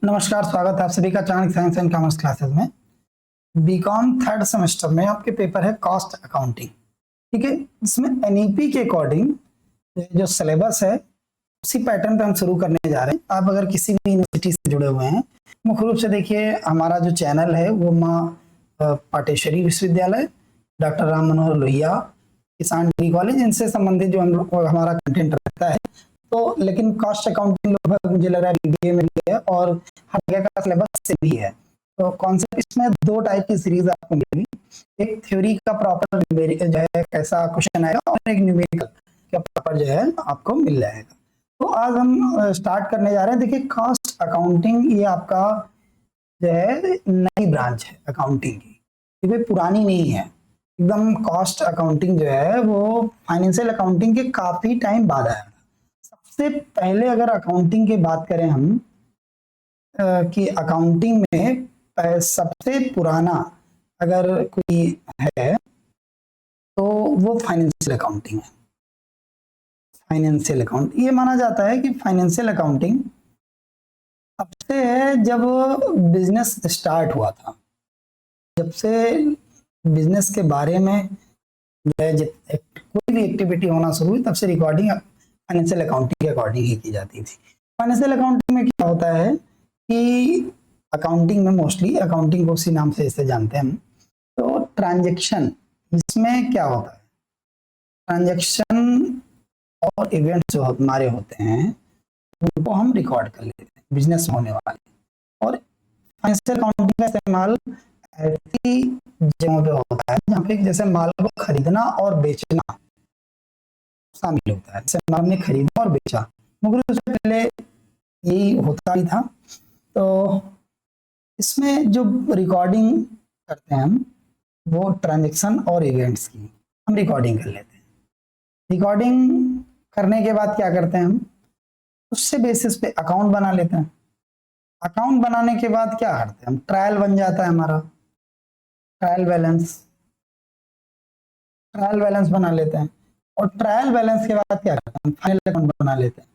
नमस्कार, स्वागत है आप सभी का Chanakya science and commerce classes में। बीकॉम थर्ड सेमेस्टर में आपके पेपर है कॉस्ट अकाउंटिंग। ठीक है, इसमें एनईपी के अकॉर्डिंग जो सिलेबस है उसी पैटर्न पे हम शुरू करने जा रहे हैं। आप अगर किसी भी यूनिवर्सिटी से जुड़े हुए हैं, मुख्य रूप से देखिए हमारा जो चैनल है वो माँ पाटेश्वरी विश्वविद्यालय, डॉक्टर राम मनोहर लोहिया किसान डिग्री कॉलेज, इनसे संबंधित जो हम लोग हमारा कंटेंट रहता है। तो लेकिन कॉस्ट अकाउंटिंग लगभग मुझे लग रहा है बीबीए में भी है और हर जगह का सिलेबस से भी है। तो कॉन्सेप्ट इसमें दो टाइप की सीरीज आपको मिलेगी, एक थ्योरी का प्रॉपर जो है कैसा क्वेश्चन आएगा और एक न्यूमेरिकल का प्रॉपर जो है आपको मिल जाएगा। तो आज हम स्टार्ट करने जा रहे हैं। देखिए कॉस्ट अकाउंटिंग ये आपका जो है नई ब्रांच है अकाउंटिंग की, ये पुरानी नहीं है एकदम। कॉस्ट अकाउंटिंग जो है वो फाइनेंशियल अकाउंटिंग के काफी टाइम बाद आया। सबसे पहले अगर अकाउंटिंग की बात करें हम कि अकाउंटिंग में सबसे पुराना अगर कोई है तो वो फाइनेंशियल अकाउंटिंग है। फाइनेंशियल अकाउंट ये माना जाता है कि फाइनेंशियल अकाउंटिंग तब से है जब बिजनेस स्टार्ट हुआ था, जब से बिजनेस के बारे में कोई भी एक्टिविटी होना शुरू हुई तब से रिकॉर्डिंग फाइनेंशियल अकाउंटिंग के अकॉर्डिंग ही की जाती थी। फाइनेंशियल अकाउंटिंग में क्या होता है कि अकाउंटिंग में मोस्टली अकाउंटिंग को उसी नाम से इसे जानते हैं हम। तो ट्रांजैक्शन इसमें क्या होता है, ट्रांजैक्शन और इवेंट्स जो हमारे होते हैं उनको हम रिकॉर्ड कर लेते हैं, बिजनेस होने वाले। और फाइनेंशियल अकाउंटिंग का इस्तेमाल ऐसी जगहों पे होता है जहाँ पे जैसे माल को खरीदना और बेचना शामिल होता है। जैसे माल ने खरीदा और बेचा, मगर उससे पहले यही होता ही था। तो इसमें जो रिकॉर्डिंग करते हैं हम वो ट्रांजैक्शन और इवेंट्स की हम रिकॉर्डिंग कर लेते हैं। रिकॉर्डिंग करने के बाद क्या करते हैं हम, उससे बेसिस पे अकाउंट बना लेते हैं। अकाउंट बनाने के बाद क्या करते हैं हम, ट्रायल बन जाता है हमारा, ट्रायल बैलेंस बना लेते हैं। और ट्रायल बैलेंस के बाद क्या करते हैं, फाइनल अकाउंट बना लेते हैं,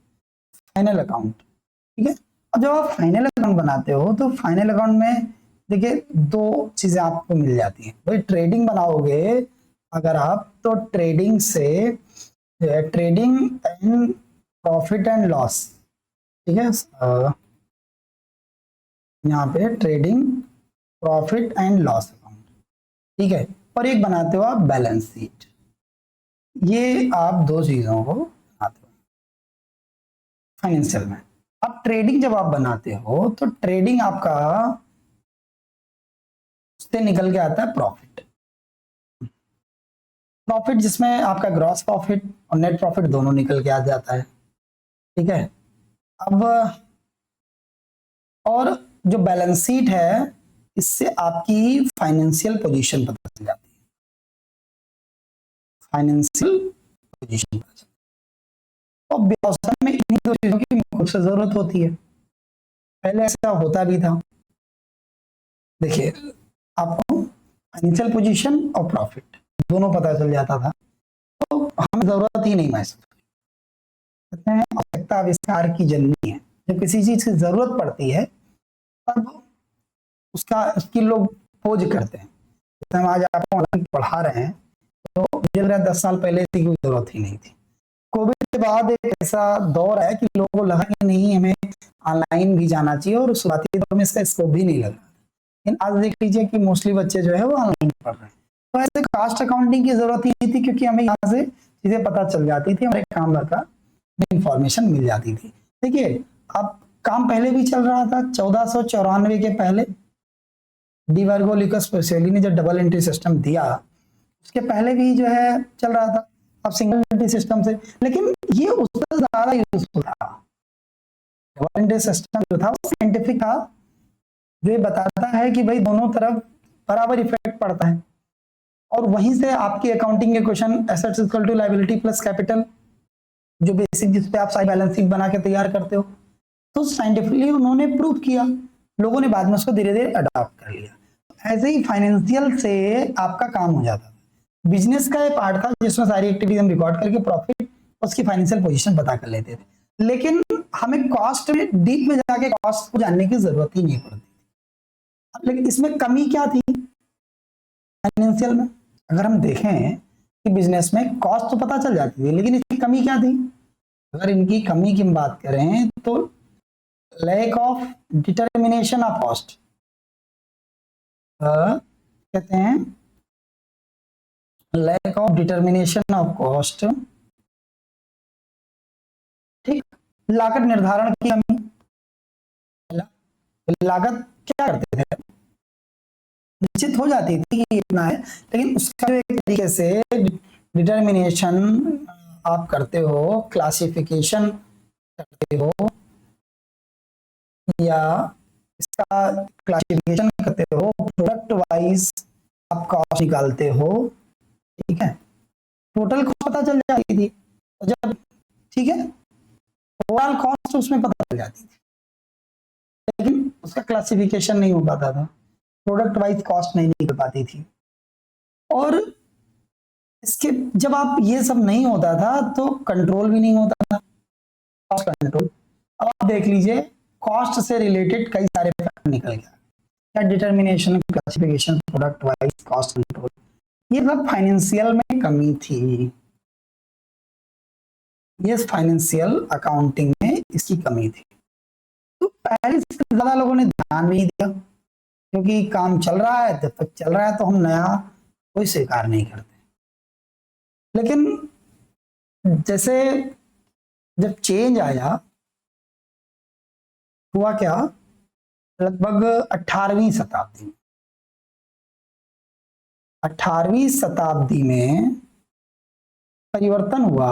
फाइनल अकाउंट। ठीक है, और जब आप फाइनल अकाउंट बनाते हो तो फाइनल अकाउंट में देखिए दो चीजें आपको मिल जाती हैं। भाई ट्रेडिंग बनाओगे अगर आप, तो ट्रेडिंग से trading and profit and loss, ठीक है, यहाँ पे trading profit and loss account, ठीक है। और एक बनाते हो आप बैलेंस शीट। ये आप दो चीजों को बनाते हो फाइनेंशियल में। अब ट्रेडिंग जब आप बनाते हो तो ट्रेडिंग आपका उससे निकल के आता है प्रॉफिट। प्रॉफिट जिसमें आपका ग्रॉस प्रॉफिट और नेट प्रॉफिट दोनों निकल के आ जाता है। ठीक है, अब और जो बैलेंस शीट है इससे आपकी फाइनेंशियल पोजीशन पता चल जाती है। फाइनेंशियल पोजीशन पता चल, और व्यवसाय में इन्हीं दो चीजों की मुख्य से जरूरत होती है। पहले ऐसा होता भी था, देखिए आपको फाइनेंशियल पोजीशन और प्रॉफिट दोनों पता चल जाता था, तो हमें जरूरत ही नहीं महसूस कहते हैं आवश्यकता आविष्कार की जननी है। जब किसी चीज की जरूरत पड़ती है तब उसकी लोग खोज करते हैं। जैसे हम आज आपको ऑनलाइन पढ़ा रहे हैं, तो मुझे लग रहा है 10 साल पहले इसकी कोई जरूरत ही नहीं थी। कोविड के बाद एक ऐसा दौर है कि लोगों को लगा कि नहीं हमें ऑनलाइन भी जाना चाहिए, और शुरुआती दौर में इसका स्कोप भी नहीं लगा। लेकिन आज देख लीजिए कि मोस्टली बच्चे जो है वो ऑनलाइन पढ़ रहे हैं। तो ऐसे कास्ट अकाउंटिंग की जरूरत ही नहीं थी, क्योंकि हमें यहाँ से चीजें पता चल जाती थी, हमारे काम का इंफॉर्मेशन मिल जाती थी। देखिए अब काम पहले भी चल रहा था। 1494 के पहले डिवर्गो लिकस पेसेली ने जब डबल एंट्री सिस्टम दिया, उसके पहले भी जो है चल रहा था अब सिंगल एंट्री सिस्टम से। लेकिन ये उससे ज्यादा यूजफुल था। डबल एंट्री सिस्टम जो था वो साइंटिफिक था, जो बताता है कि भाई दोनों तरफ बराबर इफेक्ट पड़ता है। और वहीं से आपकी अकाउंटिंग के question assets equal to liability plus capital, जो बेसिक जिस पे आप सारी बैलेंस शीट बना के तैयार करते हो, तो साइंटिफिकली उन्होंने प्रूव किया। लोगों ने बाद में उसको धीरे धीरे अडॉप्ट कर लिया। ऐसे ही फाइनेंशियल से आपका काम हो जाता था। बिजनेस का एक पार्ट था जिसमें सारी एक्टिविटी हम रिकॉर्ड करके प्रॉफिट उसकी फाइनेंशियल पोजीशन पता कर लेते थे। लेकिन हमें कॉस्ट में डीप में जाके कॉस्ट को जानने की जरूरत ही नहीं पड़ती। लेकिन इसमें कमी क्या थी फाइनेंशियल में? अगर हम देखें कि बिजनेस में कॉस्ट तो पता चल जाती थी, लेकिन इसकी कमी क्या थी? अगर इनकी कमी की हम बात करें तो lack of determination of cost, कहते हैं lack of determination of cost, ठीक। लागत निर्धारण की कमी, लागत क्या करते थे, निश्चित हो जाती थी कि इतना है, लेकिन उसका जो एक तरीके से डिटर्मिनेशन आप करते हो, क्लासिफिकेशन करते हो, या इसका क्लासिफिकेशन करते हो, प्रोडक्ट वाइज आप कॉस्ट निकालते हो, ठीक है, टोटल कॉस्ट पता चल जाती थी। जब ठीक है ओवरऑल कॉस्ट उसमें पता चल जाती थी, लेकिन उसका क्लासिफिकेशन नहीं हो पाता था, प्रोडक्ट वाइज कॉस्ट नहीं निकल पाती थी। और इसके जब आप ये सब नहीं होता था तो कंट्रोल भी नहीं होता था, कॉस्ट कंट्रोल। अब आप देख लीजिए कॉस्ट से रिलेटेड कई सारे फैक्टर निकल गया, क्या determination, classification, product wise cost control, ये सब फाइनेंशियल में कमी थी, ये फाइनेंशियल अकाउंटिंग में इसकी कमी थी। तो पहले से ज्यादा लोगों ने ध्यान नहीं दिया, क्योंकि काम चल रहा है, जब तक चल रहा है तो हम नया कोई स्वीकार नहीं करते। लेकिन जैसे जब चेंज आया, हुआ क्या, लगभग 18वीं शताब्दी में, 18वीं शताब्दी में परिवर्तन हुआ,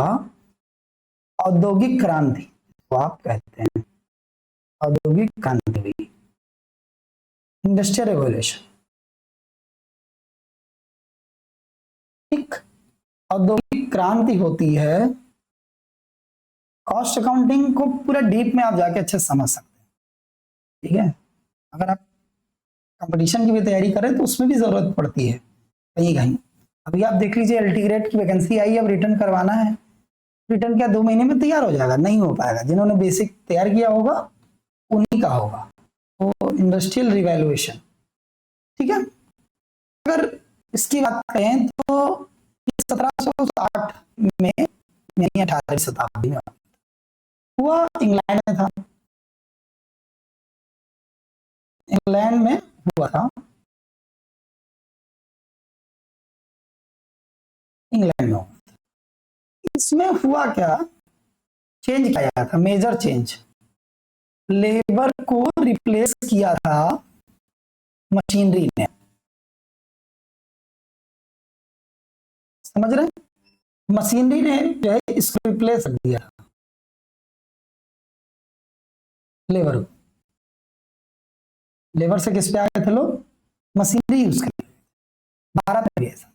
औद्योगिक क्रांति तो आप कहते हैं, औद्योगिक क्रांति हुई, इंडस्ट्रियल रेवोल्यूशन, ठीक। औद्योगिक क्रांति होती है, कॉस्ट अकाउंटिंग को पूरा डीप में आप जाके अच्छे से समझ सकते हैं, ठीक है। अगर आप कंपटीशन की भी तैयारी करें तो उसमें भी जरूरत पड़ती है कहीं कहीं। अभी आप देख लीजिए एलटी ग्रेड की वैकेंसी आई है, अब रिटर्न करवाना है, रिटर्न क्या 2 महीने में तैयार हो जाएगा? नहीं हो पाएगा। जिन्होंने बेसिक तैयार किया होगा उन्हीं का होगा। तो इंडस्ट्रियल रिवैल्यूएशन, ठीक है। अगर इसकी बात करें तो 1760 में यानी 18वीं शताब्दी में हुआ, इंग्लैंड में था, इंग्लैंड में हुआ था, इंग्लैंड में। इसमें हुआ क्या, चेंज किया था, मेजर चेंज, लेबर को रिप्लेस किया था मशीनरी ने, समझ रहे हैं? मशीनरी ने जो है इसको रिप्लेस कर दिया लेबर को। लेबर से किस पे आ गए थे लोग? मशीनरी यूज कर, भारत में भी ऐसा।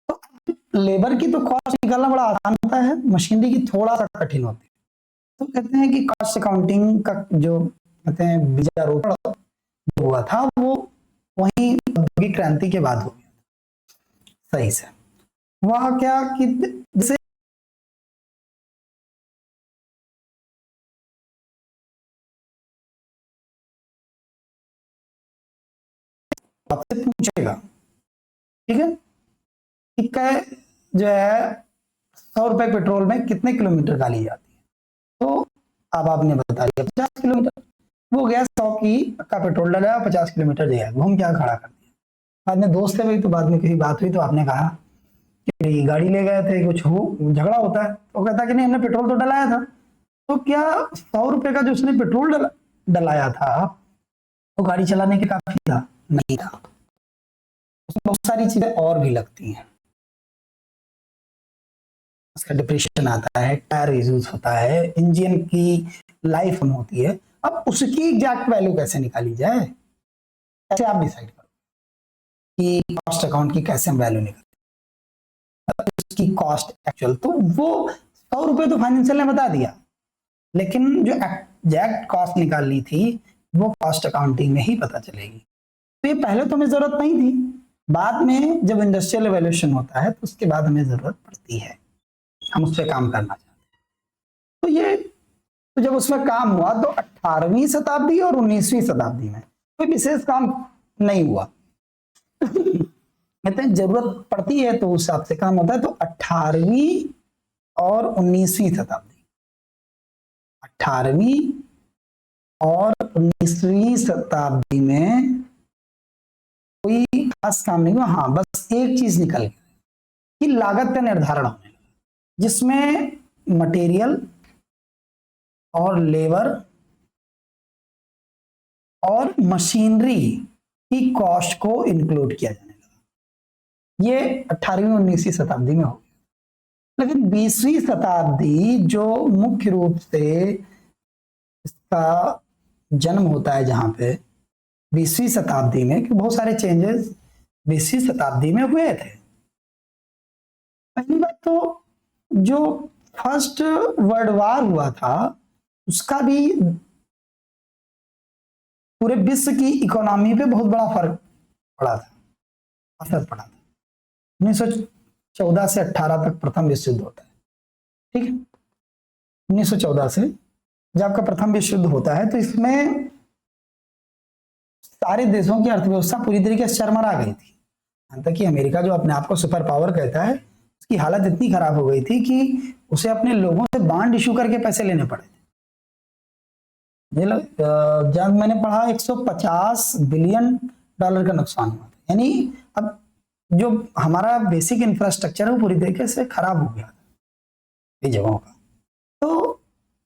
तो लेबर की तो कॉस्ट निकालना बड़ा आसान होता है, मशीनरी की थोड़ा सा कठिन होती है। तो कहते हैं कि कॉस्ट अकाउंटिंग का जो कहते हैं बीजारोपण हुआ था वो वही औद्योगिक क्रांति के बाद हो गया। सही से वह क्या कि जैसे आपसे पूछेगा, ठीक है, कि जो है 100 रुपए पेट्रोल में कितने किलोमीटर डाली जाती है, तो अब आपने बता दिया 50 किलोमीटर। वो गया 100 की का पेट्रोल डाला, 50 किलोमीटर गया, घूम क्या खड़ा कर दिया। बाद में दोस्त है भाई, तो बाद में किसी बात हुई तो आपने कहा कि गाड़ी ले गए थे, कुछ हो झगड़ा होता है, तो कहता कि नहीं हमने पेट्रोल तो डलाया था। तो क्या 100 रुपए का जो उसने पेट्रोल डलाया था वो गाड़ी चलाने के काफी था? नहीं था, उसमें बहुत सारी चीजें और भी लगती हैं, उसका डिप्रेशन आता है, टायर यूज होता है, इंजन की लाइफ कम होती है। अब उसकी एग्जैक्ट वैल्यू कैसे निकाली जाए, कैसे आप डिसाइड करो कि कॉस्ट अकाउंट की कैसे हम वैल्यू निकालें, उसकी कॉस्ट एक्चुअल, तो वो 100 रुपए तो फाइनेंशियल ने बता दिया, लेकिन जो एग्जैक्ट कॉस्ट निकालनी थी वो कॉस्ट अकाउंटिंग में ही पता चलेगी। तो ये पहले तो हमें जरूरत नहीं थी, बाद में जब इंडस्ट्रियल एवैल्यूएशन होता है तो उसके बाद हमें जरूरत पड़ती है, हम उस पर काम करना चाहते हैं। तो जब उसमें काम हुआ तो 18वीं शताब्दी और 19वीं शताब्दी में कोई विशेष काम नहीं हुआ। कहते हैं जरूरत पड़ती है तो उस हिसाब से काम होता है। तो 18वीं और 19वीं शताब्दी, 18वीं और 19वीं शताब्दी में कोई खास काम नहीं हुआ। हाँ, बस एक चीज निकल गई कि लागत का निर्धारण होने लगा, जिसमें मटेरियल और लेबर और मशीनरी की कॉस्ट को इंक्लूड किया जाने लगा। ये 18वीं 19वीं शताब्दी में हो गया। लेकिन 20वीं शताब्दी जो मुख्य रूप से इसका जन्म होता है, जहां पे 20वीं शताब्दी में कि बहुत सारे चेंजेस 20वीं शताब्दी में हुए थे। पहली बात तो जो फर्स्ट वर्ल्ड वॉर हुआ था उसका भी पूरे विश्व की इकोनॉमी पे बहुत बड़ा फर्क पड़ा था, असर पड़ा था। 1914 से 18 तक प्रथम विश्व युद्ध होता है, ठीक है। 1914 से जब आपका प्रथम विश्व युद्ध होता है तो इसमें सारे देशों की अर्थव्यवस्था पूरी तरीके से चरमरा गई थी। यहाँ तक कि अमेरिका जो अपने आप को सुपर पावर कहता है, उसकी हालत इतनी खराब हो गई थी कि उसे अपने लोगों से बॉन्ड इशू करके पैसे लेने पड़े थे। जब मैंने पढ़ा 150 बिलियन डॉलर का नुकसान हुआ था। यानी अब जो हमारा बेसिक इंफ्रास्ट्रक्चर है वो पूरी तरीके से खराब हो गया था कई जगहों का। तो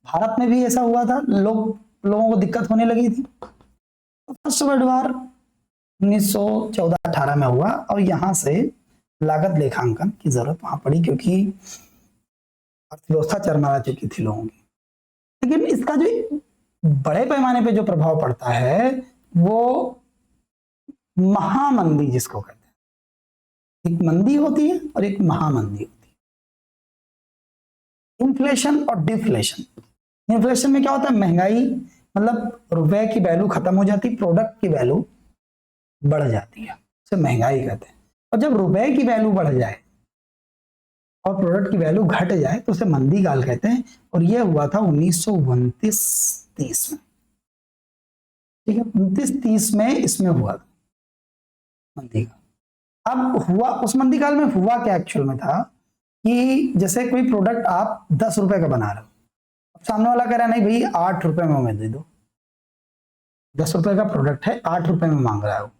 भारत में भी ऐसा हुआ था, लोगों को दिक्कत होने लगी थी। फर्स्ट वर्ल्ड वॉर 1914-18 में हुआ और यहां से लागत लेखांकन की जरूरत वहां पड़ी, क्योंकि अर्थव्यवस्था चरमरा चुकी थी लोगों की। लेकिन इसका जो बड़े पैमाने पे जो प्रभाव पड़ता है वो महामंदी जिसको कहते हैं। एक मंदी होती है और एक महामंदी होती है। इन्फ्लेशन और डिफ्लेशन। इन्फ्लेशन में क्या होता है, महंगाई, मतलब रुपए की वैल्यू खत्म हो जाती, प्रोडक्ट की वैल्यू बढ़ जाती है, उसे महंगाई कहते हैं। और जब रुपए की वैल्यू बढ़ जाए और प्रोडक्ट की वैल्यू घट जाए तो उसे मंदी काल कहते हैं। और यह हुआ था 1929-30 में, ठीक है। 29-30 में इसमें हुआ था मंदी काल। अब हुआ उस मंदी काल में हुआ क्या एक्चुअल में था कि जैसे कोई प्रोडक्ट आप 10 रुपए का बना रहे हो, अब सामने वाला कह रहा है नहीं भाई 8 रुपए में हमें दे दो। 10 रुपए का प्रोडक्ट है, 8 रुपए में मांग रहा हो।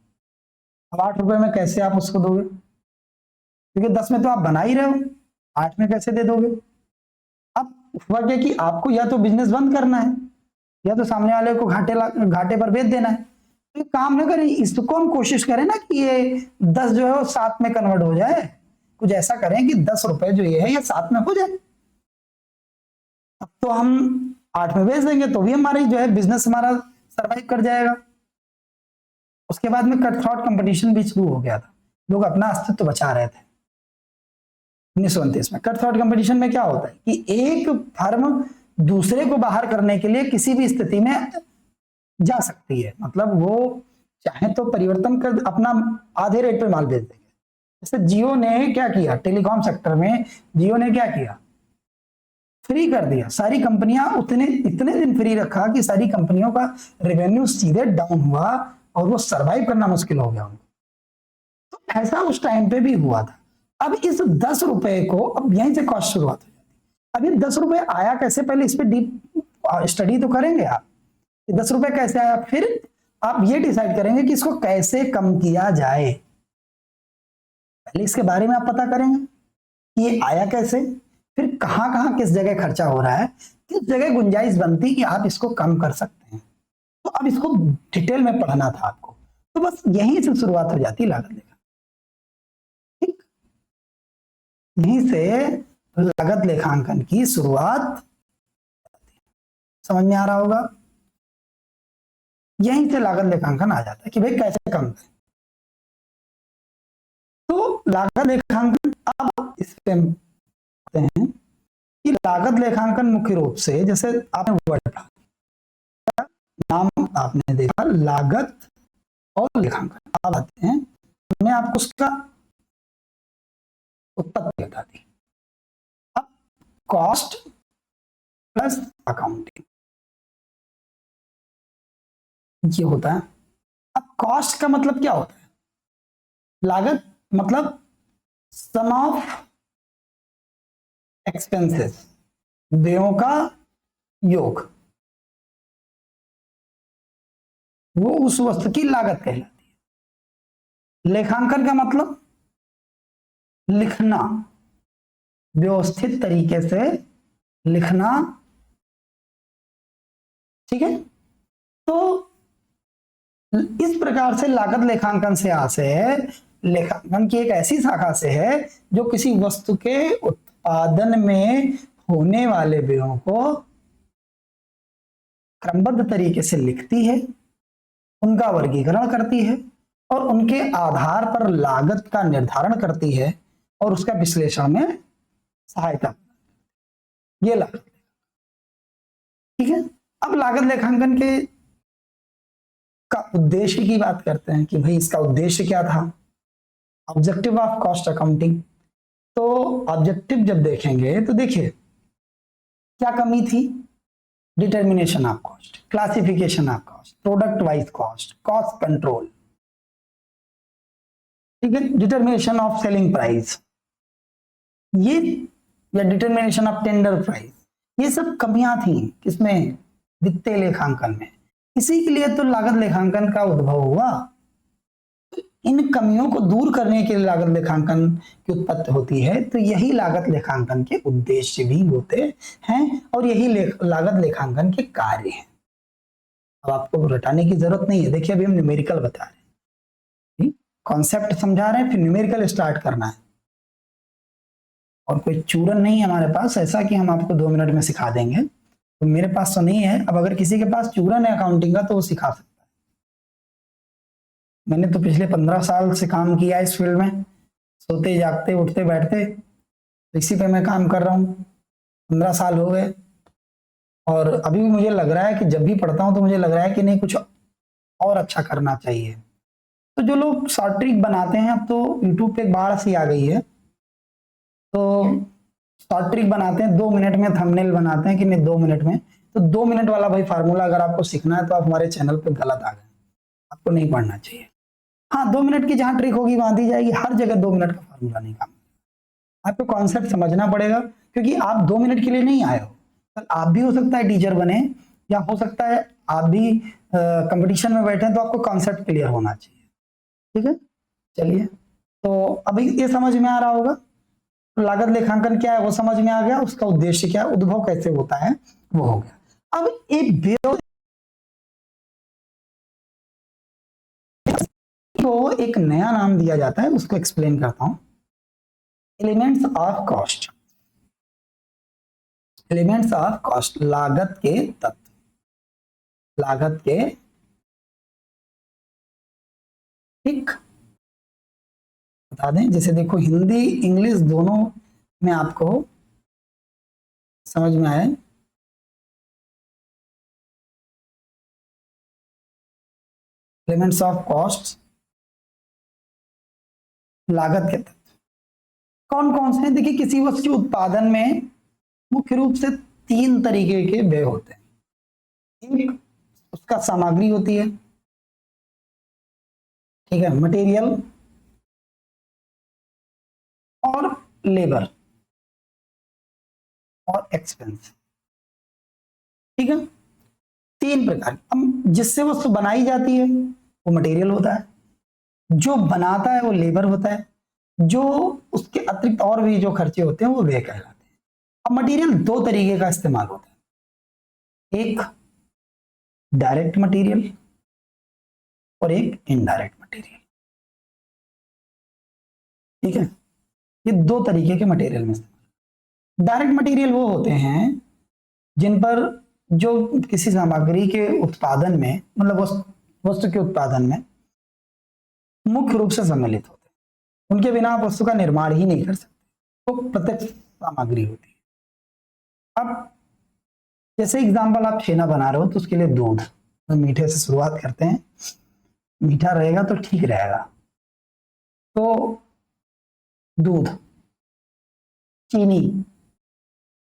अब 8 रुपए में कैसे आप उसको दोगे, क्योंकि 10 में तो आप बना ही रहे हो, 8 में कैसे दे दोगे। अब हुआ क्या कि आपको या तो बिजनेस बंद करना है या तो सामने वाले को घाटे पर बेच देना है। तो काम ना करें, इसको हम कोशिश करें ना कि ये 10 जो है वो 7 में कन्वर्ट हो जाए। कुछ ऐसा करें कि 10 रुपए जो ये है ये 7 में हो जाए। अब तो हम 8 में बेच देंगे तो भी हमारी जो है बिजनेस हमारा सरवाइव कर जाएगा। उसके बाद में कट थ्रॉट कंपटीशन भी शुरू हो गया था, लोग अपना अस्तित्व बचा रहे थे। 1929 में कट थ्रॉट कंपटीशन में क्या होता है कि एक फर्म दूसरे को बाहर करने के लिए किसी भी स्थिति में जा सकती है, मतलब वो चाहे तो परिवर्तन कर अपना आधे रेट पे माल बेच देंगे। जैसे जियो ने क्या किया, टेलीकॉम सेक्टर में जियो ने क्या किया, फ्री कर दिया। सारी कंपनियां इतने दिन फ्री रखा कि सारी कंपनियों का रेवेन्यू सीधे डाउन हुआ और वो सरवाइव करना मुश्किल हो गया उनको। तो ऐसा उस टाइम पे भी हुआ था। अब इस 10 रुपए को, अब यहीं से कॉस्ट शुरुआत हो जाती है। अब ये 10 रुपए आया कैसे, पहले इस पे डीप स्टडी तो करेंगे आप, 10 रुपए कैसे आया, फिर आप ये डिसाइड करेंगे कि इसको कैसे कम किया जाए। पहले इसके बारे में आप पता करेंगे कि ये आया कैसे, फिर कहां कहां किस जगह खर्चा हो रहा है, किस जगह गुंजाइश बनती कि आप इसको कम कर सकते हैं। तो अब इसको डिटेल में पढ़ना था आपको, तो बस यहीं से शुरुआत हो जाती लागत लेखा। ठीक, यहीं से लागत लेखांकन की शुरुआत, समझ में आ रहा होगा। यहीं से लागत लेखांकन आ जाता है कि भाई कैसे कम करें। तो लागत लेखांकन, अब इस पे हैं कि लागत लेखांकन मुख्य रूप से, जैसे आपने वर्ड पढ़ा, नाम आपने देखा लागत और लेखांकन। अब आते हैं, हमने आपको उसका उत्पत्ति बता दी। अब कॉस्ट प्लस अकाउंटिंग, ये होता है। अब कॉस्ट का मतलब क्या होता है? लागत मतलब सम ऑफ एक्सपेंसेस, व्ययों का योग, वो उस वस्तु की लागत कहलाती है। लेखांकन का मतलब लिखना, व्यवस्थित तरीके से लिखना, ठीक है। तो इस प्रकार से लागत लेखांकन से आसे है, लेखांकन की एक ऐसी शाखा से है जो किसी वस्तु के उत्पादन में होने वाले व्ययों को क्रमबद्ध तरीके से लिखती है, उनका वर्गीकरण करती है और उनके आधार पर लागत का निर्धारण करती है और उसका विश्लेषण में सहायता, ये लागत, ठीक है। अब लागत लेखांकन के का उद्देश्य की बात करते हैं कि भाई इसका उद्देश्य क्या था। ऑब्जेक्टिव ऑफ कॉस्ट अकाउंटिंग, तो ऑब्जेक्टिव जब देखेंगे तो देखिए क्या कमी थी, determination of cost, classification of cost, product wise cost, cost control, ठीक है, डिटर्मिनेशन ऑफ सेलिंग प्राइस, ये या डिटर्मिनेशन ऑफ टेंडर प्राइस, ये सब कमियां थी किसमें, वित्तीय लेखांकन में। इसी के लिए तो लागत लेखांकन का उद्भव हुआ। इन कमियों को दूर करने के लिए लागत लेखांकन की उत्पत्ति होती है, तो यही लागत लेखांकन के उद्देश्य भी होते हैं और यही लागत लेखांकन के कार्य हैं। अब आपको रटाने की जरूरत नहीं है, देखिए अभी हम न्यूमेरिकल बता रहे हैं, कॉन्सेप्ट समझा रहे हैं, फिर न्यूमेरिकल स्टार्ट करना है। और कोई चूरन नहीं है हमारे पास ऐसा कि हम आपको 2 मिनट में सिखा देंगे, तो मेरे पास तो नहीं है। अब अगर किसी के पास चूरन है अकाउंटिंग का तो वो सिखा सकता है। मैंने तो पिछले 15 साल से काम किया इस फील्ड में, सोते जागते उठते बैठते इसी पे मैं काम कर रहा हूँ, 15 साल हो गए। और अभी भी मुझे लग रहा है कि जब भी पढ़ता हूँ तो मुझे लग रहा है कि नहीं कुछ और अच्छा करना चाहिए। तो जो लोग शॉर्ट ट्रिक बनाते हैं, अब तो यूट्यूब पे बाढ़ सी आ गई है, तो शॉर्ट ट्रिक बनाते हैं 2 मिनट में, थंबनेल बनाते हैं कि नहीं 2 मिनट में। तो 2 मिनट वाला भाई फार्मूला अगर आपको सीखना है तो आप हमारे चैनल पे गलत आ गए, आपको नहीं पढ़ना चाहिए। हाँ 2 मिनट की जहां ट्रिक होगी वहां दी जाएगी, हर जगह 2 मिनट का फार्मूला नहीं काम। आपको कॉन्सेप्ट समझना पड़ेगा, क्योंकि आप 2 मिनट के लिए नहीं आए हो, कल आप भी हो सकता है टीचर बने, या हो सकता है आप भी कंपटीशन में बैठे, तो आपको कॉन्सेप्ट क्लियर होना चाहिए, ठीक है। चलिए, तो अभी ये समझ में आ रहा होगा, तो लागत लेखांकन क्या है वो समझ में आ गया, उसका उद्देश्य क्या है, उद्भव कैसे होता है वो हो गया। अब एक को एक नया नाम दिया जाता है, उसको एक्सप्लेन करता हूं। Elements of cost, elements of cost, लागत के तत्व, लागत के, ठीक, बता दें। जैसे देखो हिंदी इंग्लिश दोनों में आपको समझ में आए, एलिमेंट्स ऑफ कॉस्ट, लागत के तत्व कौन कौन से हैं। देखिए किसी वस्तु के उत्पादन में मुख्य रूप से 3 तरीके के व्यय होते हैं। एक उसका सामग्री होती है, ठीक है, मटेरियल और लेबर और एक्सपेंस, ठीक है, 3 प्रकार। अब जिससे वस्तु बनाई जाती है वो मटेरियल होता है, जो बनाता है वो लेबर होता है, जो उसके अतिरिक्त और भी जो खर्चे होते हैं वो व्यय कहलाते हैं। अब मटेरियल 2 तरीके का इस्तेमाल होता है, एक डायरेक्ट मटेरियल और एक इनडायरेक्ट मटेरियल, ठीक है। ये 2 तरीके के मटेरियल में इस्तेमाल। डायरेक्ट मटेरियल वो होते हैं जिन पर जो किसी सामग्री के उत्पादन में, मतलब वस्तु के उत्पादन में मुख्य रूप से सम्मिलित होते हैं, उनके बिना आप वस्तु का निर्माण ही नहीं कर सकते, तो प्रत्यक्ष सामग्री होती है। अब जैसे एग्जांपल आप छेना बना रहे हो तो उसके लिए दूध, तो मीठे से शुरुआत करते हैं, मीठा रहेगा तो ठीक रहेगा, तो दूध, चीनी,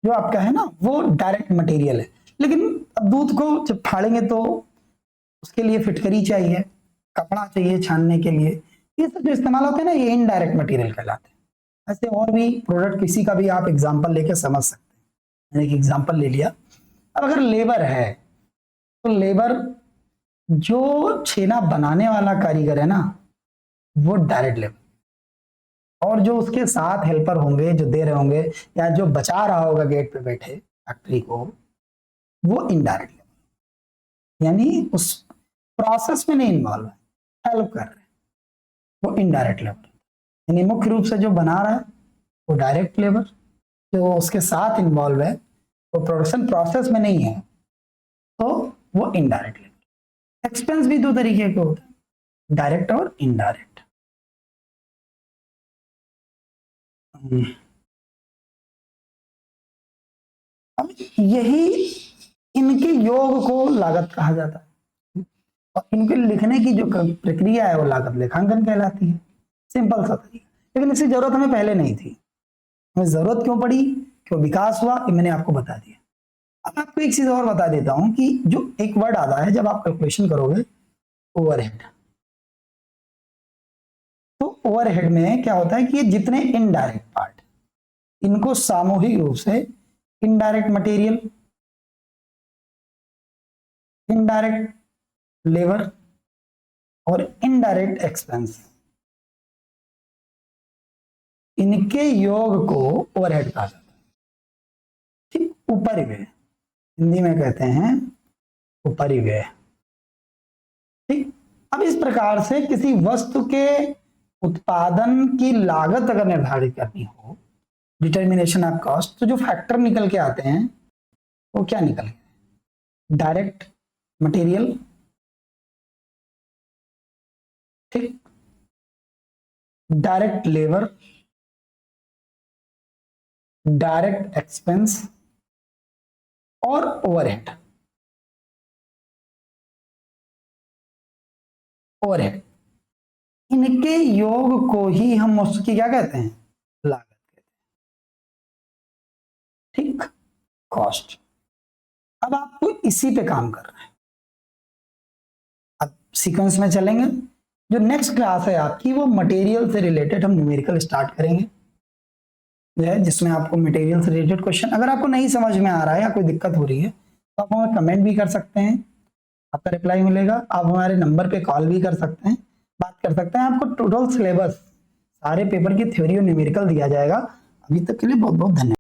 जो आपका है ना वो डायरेक्ट मटेरियल है, लेकिन अब दूध को जब फाड़ेंगे तो उसके लिए फिटकरी चाहिए, कपड़ा चाहिए छानने के लिए, ये सब जो इस्तेमाल होते हैं ना ये इनडायरेक्ट मटेरियल कहलाते हैं। ऐसे और भी प्रोडक्ट किसी का भी आप एग्जांपल लेके समझ सकते हैं। मैंने एक एग्जांपल ले लिया। अब अगर लेबर है तो लेबर जो छेना बनाने वाला कारीगर है ना वो डायरेक्ट लेबर, और जो उसके साथ हेल्पर होंगे जो दे रहे होंगे या जो बचा रहा होगा गेट पे बैठे फैक्ट्री को, वो इनडायरेक्ट लेबर, यानी उस प्रोसेस में नहीं इन्वॉल्व है, हेल्प कर रहे हैं, वो इनडायरेक्ट लेबर। यानी मुख्य रूप से जो बना रहा है वो डायरेक्ट लेबर, जो उसके साथ इन्वॉल्व है वो प्रोडक्शन प्रोसेस में नहीं है तो वो इनडायरेक्ट लेबर। एक्सपेंस भी दो तरीके के होते हैं, डायरेक्ट और इनडायरेक्ट। अब यही इनके योग को लागत कहा जाता है, और इनके लिखने की जो प्रक्रिया है वो लागत लेखांकन कहलाती है। सिंपल सा तरीका, लेकिन इसकी जरूरत हमें पहले नहीं थी। हमें जरूरत क्यों पड़ी, क्यों विकास हुआ, ये मैंने आपको बता दिया। अब आपको एक चीज और बता देता हूं कि जो एक वर्ड आता है जब आप कैलकुलेशन करोगे, ओवरहेड। तो ओवरहेड में क्या होता है कि ये जितने इनडायरेक्ट पार्ट, इनको सामूहिक रूप से इनडायरेक्ट मटेरियल, इनडायरेक्ट लेबर और इनडायरेक्ट एक्सपेंस, इनके योग को ओवरहेड कहा जाता है। ठीक, उपरिव्यय हिंदी में कहते हैं उपरिव्यय। ठीक, अब इस प्रकार से किसी वस्तु के उत्पादन की लागत अगर निर्धारित करनी हो, डिटर्मिनेशन ऑफ कॉस्ट, तो जो फैक्टर निकल के आते हैं वो क्या निकल के, डायरेक्ट मटेरियल, ठीक, डायरेक्ट लेबर, डायरेक्ट एक्सपेंस और ओवरहेड। ओवरहेड, इनके योग को ही हम उसकी क्या कहते हैं, लागत कहते हैं। ठीक, कॉस्ट। अब आपको इसी पे काम करना है। अब सीक्वेंस में चलेंगे। जो नेक्स्ट क्लास है आपकी वो मटेरियल से रिलेटेड हम न्यूमेरिकल स्टार्ट करेंगे, जिसमें आपको मटेरियल से रिलेटेड क्वेश्चन, अगर आपको नहीं समझ में आ रहा है या कोई दिक्कत हो रही है तो आप हमें कमेंट भी कर सकते हैं, आपका रिप्लाई मिलेगा। आप हमारे नंबर पे कॉल भी कर सकते हैं, बात कर सकते हैं। आपको टोटल सिलेबस सारे पेपर की थ्योरी और न्यूमेरिकल दिया जाएगा। अभी तक के लिए बहुत बहुत धन्यवाद।